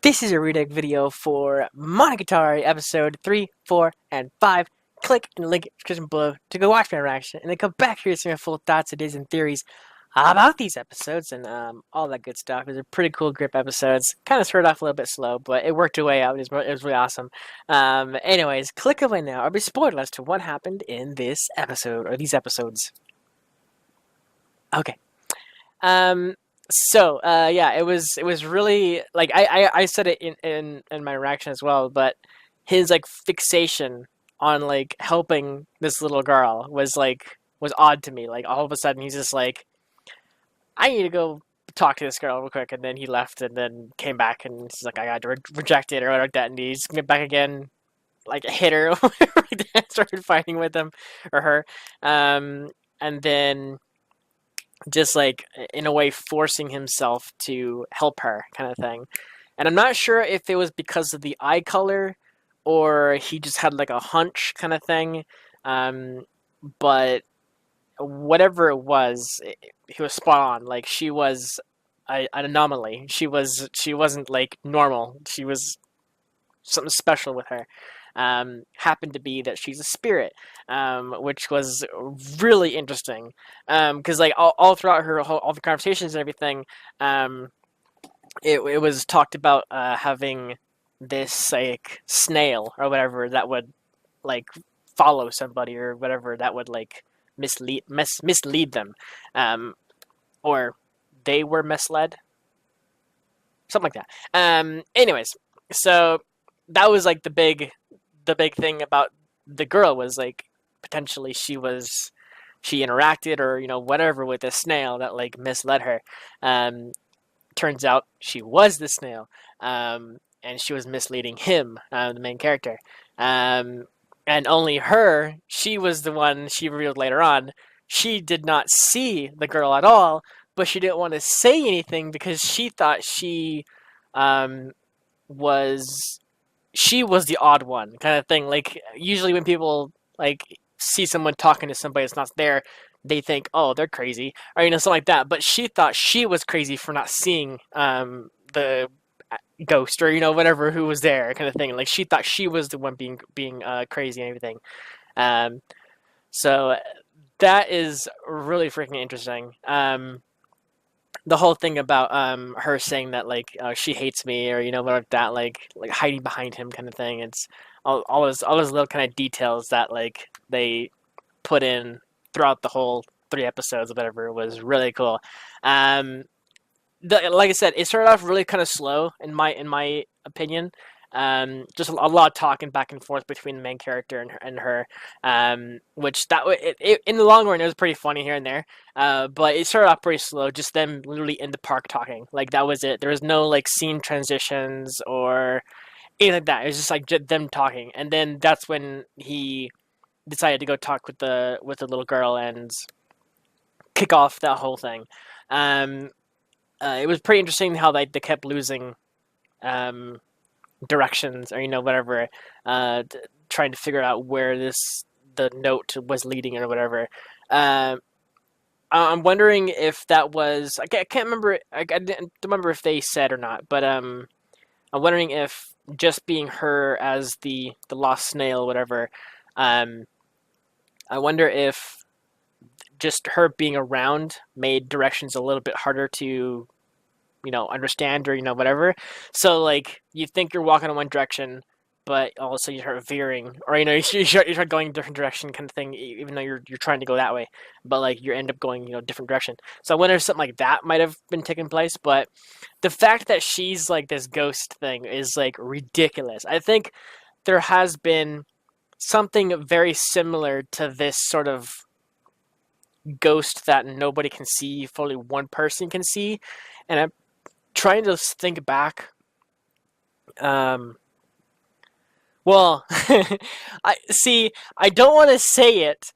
This is a redeck video for Monogatari episode 3, 4, and 5. Click in the link in the description below to go watch my reaction, and then come back here to see my full thoughts, ideas, and theories about these episodes and all that good stuff. It was a pretty cool grip episodes. Kind of started off a little bit slow, but it worked its way out. It was really awesome. Anyways, click away now or be spoiled as to what happened in this episode or these episodes. Okay. Um, yeah, it was really like I said it in my reaction as well, but his like fixation on like helping this little girl was odd to me. Like all of a sudden he's just like, I need to go talk to this girl real quick, and then he left and then came back and he's like, I got to reject it or whatever like that, and he's went back again, like hit her, started fighting with him or her, and then just like in a way forcing himself to help her kind of thing. And I'm not sure if it was because of the eye color or he just had like a hunch kind of thing. Um, but whatever it was, he was spot on. Like she was an anomaly. She wasn't like normal. She was something special with her. Happened to be that she's a spirit, which was really interesting. Because like all throughout all the conversations and everything, it was talked about having this like snail or whatever that would like follow somebody or whatever that would like mislead them, or they were misled, something like that. Anyways, so that was like the big thing about the girl was like potentially she interacted or whatever with the snail that like misled her. Turns out she was the snail, and she was misleading him, the main character. And only her, she was the one she revealed later on. She did not see the girl at all, but she didn't want to say anything because she thought um, was she was the odd one kind of thing. Like usually when people like see someone talking to somebody that's not there, they think, oh, they're crazy or something like that. But she thought she was crazy for not seeing the ghost or whatever who was there kind of thing. Like she thought she was the one being crazy and everything. Um, so that is really freaking interesting. The whole thing about her saying that like she hates me or whatever like that, like hiding behind him kind of thing. It's all those little kind of details that like they put in throughout the whole 3 episodes or whatever was really cool. Um, like I said, it started off really kind of slow in my opinion. Just a lot of talking back and forth between the main character and her, which in the long run it was pretty funny here and there. But it started off pretty slow, just them literally in the park talking. Like that was it. There was no like scene transitions or anything like that. It was just like them talking, and then that's when he decided to go talk with the little girl and kick off that whole thing. Um, it was pretty interesting how they kept losing um, directions or whatever, trying to figure out where the note was leading or whatever. Um, I'm wondering if that was I can't remember. I didn't remember if they said or not, but I'm wondering if just being her as the lost snail, or whatever. Um, I wonder if just her being around made directions a little bit harder to understand or whatever. So like you think you're walking in one direction, but all of a sudden you start veering, or you start going a different direction, kind of thing. Even though you're trying to go that way, but like you end up going different direction. So I wonder if something like that might have been taking place. But the fact that she's like this ghost thing is like ridiculous. I think there has been something very similar to this sort of ghost that nobody can see, if only one person can see, and I'm trying to think back. Um, well, I see. I don't want to say it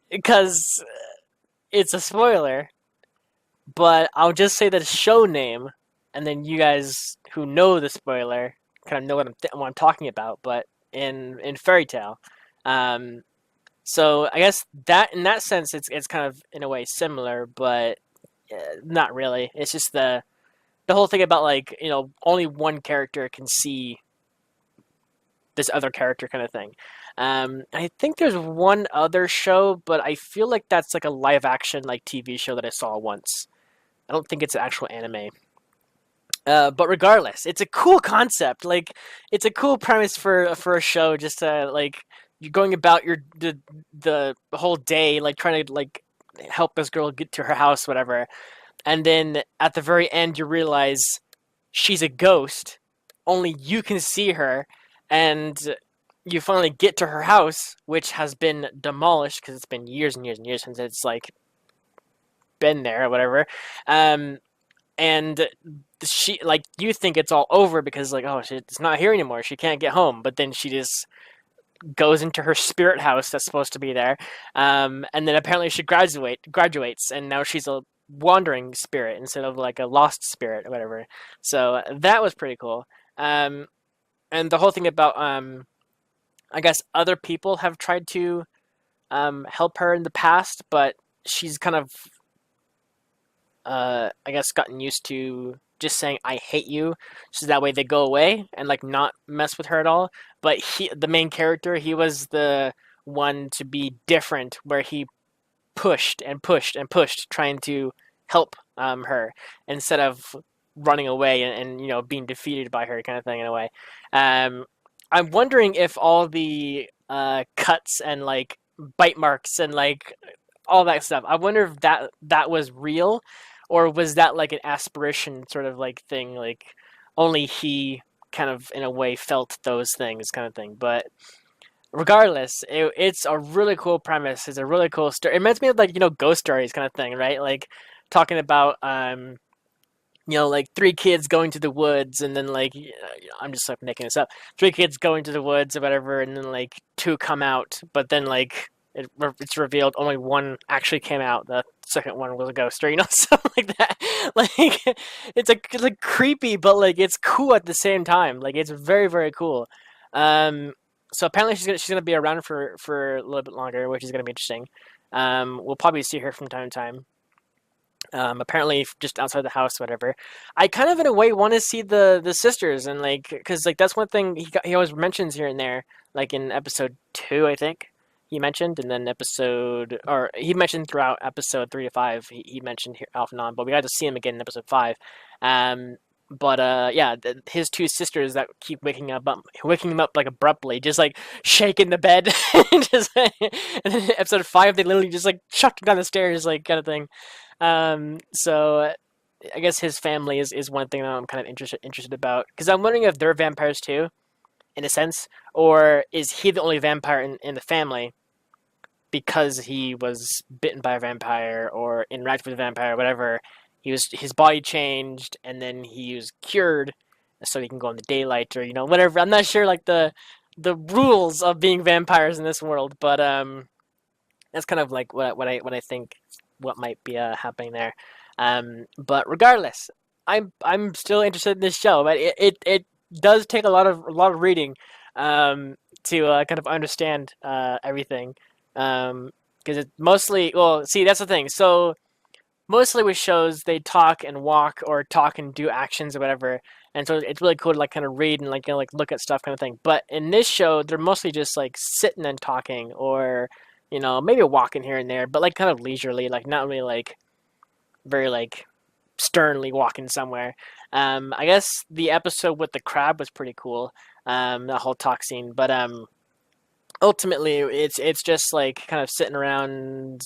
because it's a spoiler, but I'll just say the show name, and then you guys who know the spoiler kind of know what I'm talking about. But in Fairy Tale, um, so I guess that in that sense, it's kind of in a way similar, but not really. It's just the whole thing about like only one character can see this other character kind of thing. I think there's one other show, but I feel like that's like a live action like TV show that I saw once. I don't think it's an actual anime. But regardless, it's a cool concept. Like, it's a cool premise for a show. Just like you're going about the whole day, like trying to like help this girl get to her house, whatever. And then at the very end, you realize she's a ghost. Only you can see her, and you finally get to her house, which has been demolished because it's been years and years and years since it's like been there or whatever. And she like you think it's all over because like it's not here anymore. She can't get home, but then she just goes into her spirit house that's supposed to be there, and then apparently she graduates, and now she's a wandering spirit instead of like a lost spirit or whatever. So that was pretty cool. And the whole thing about I guess other people have tried to help her in the past, but she's kind of I guess gotten used to just saying "I hate you," so that way they go away and like not mess with her at all. But the main character, he was the one to be different, where he pushed and pushed and pushed, trying to help her instead of running away and being defeated by her, kind of thing in a way. Um, I'm wondering if all the cuts and like bite marks and like all that stuff. I wonder if that was real, or was that like an aspiration sort of like thing, like only he kind of in a way felt those things, kind of thing. But regardless, it's a really cool premise. It's a really cool story. It reminds me of like ghost stories kind of thing, right? Like talking about like three kids going to the woods, and then like I'm just like making this up. Three kids going to the woods or whatever, and then like two come out, but then like it's revealed only one actually came out. The second one was a ghost, or something like that. Like it's like creepy, but like it's cool at the same time. Like it's very very cool. So apparently she's gonna be around for a little bit longer, which is gonna be interesting. We'll probably see her from time to time. Apparently just outside the house, whatever. I kind of in a way want to see the sisters, and like because like that's one thing he always mentions here and there, like in episode 2 I think he mentioned, and then he mentioned throughout episode 3 to 5 he mentioned here off and on, but we got to see him again in episode 5. But yeah, his two sisters that keep waking him up like abruptly, just like shaking the bed, and then episode 5 they literally just like chucked him down the stairs, like kind of thing. So I guess his family is one thing that I'm kind of interested about, because I'm wondering if they're vampires too, in a sense, or is he the only vampire in the family because he was bitten by a vampire or interacted with a vampire, or whatever. His body changed, and then he was cured, so he can go in the daylight, or whatever. I'm not sure like the rules of being vampires in this world, but that's kind of like what I think what might be happening there. But regardless, I'm still interested in this show, but it does take a lot of reading to kind of understand everything, because it's mostly, well, see, that's the thing. So mostly with shows, they talk and walk, or talk and do actions or whatever, and so it's really cool to like kind of read and like like look at stuff, kind of thing. But in this show, they're mostly just like sitting and talking, or maybe walking here and there, but like kind of leisurely, like not really like very like sternly walking somewhere. I guess the episode with the crab was pretty cool, the whole talk scene, but ultimately it's just like kind of sitting around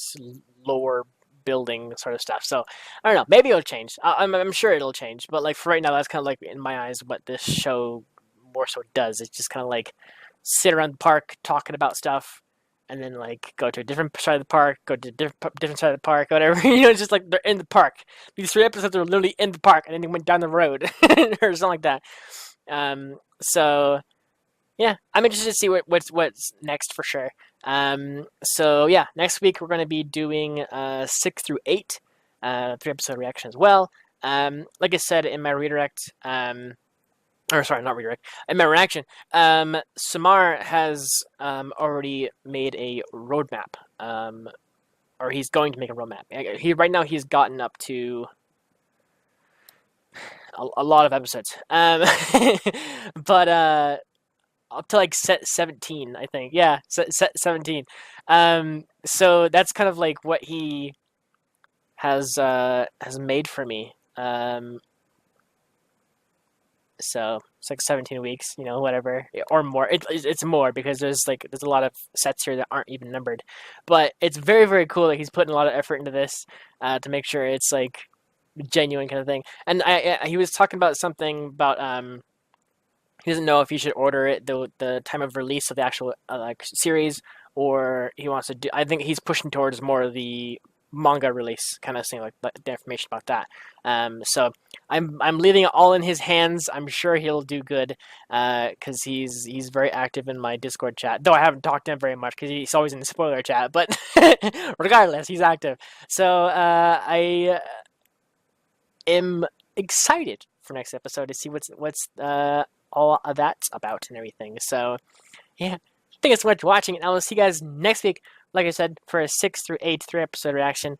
lower building sort of stuff. So I don't know, maybe it'll change. I'm sure it'll change, but like for right now, that's kind of like in my eyes what this show more so does. It's just kind of like sit around the park talking about stuff, and then like go to a different side of the park, go to a different side of the park, whatever. It's just like they're in the park. These 3 episodes are literally in the park, and then they went down the road or something like that. So yeah, I'm interested to see what's next for sure. So yeah, next week we're going to be doing 6 through 8, 3-episode reaction as well. Like I said in my redirect, or sorry, not redirect, in my reaction, Samar has already made a roadmap, or he's going to make a roadmap. Right now he's gotten up to a lot of episodes. But up to like set 17, I think. Yeah, set 17. So that's kind of like what he has made for me. So it's like 17 weeks, whatever, or more. It's more because there's a lot of sets here that aren't even numbered, but it's very very cool that he's putting a lot of effort into this to make sure it's like genuine kind of thing. And he was talking about something about he doesn't know if he should order it the time of release of the actual like series, or he wants to do. I think he's pushing towards more of the manga release kind of thing, like the information about that. So I'm leaving it all in his hands. I'm sure he'll do good because he's very active in my Discord chat. Though I haven't talked to him very much because he's always in the spoiler chat. But regardless, he's active. So I am excited for next episode to see what's all of that's about and everything. So yeah, thank you so much for watching, and I will see you guys next week. Like I said, for a 6 through 8 3-episode reaction.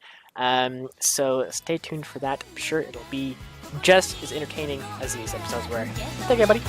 So stay tuned for that. I'm sure it'll be just as entertaining as these episodes were. Thank you, everybody.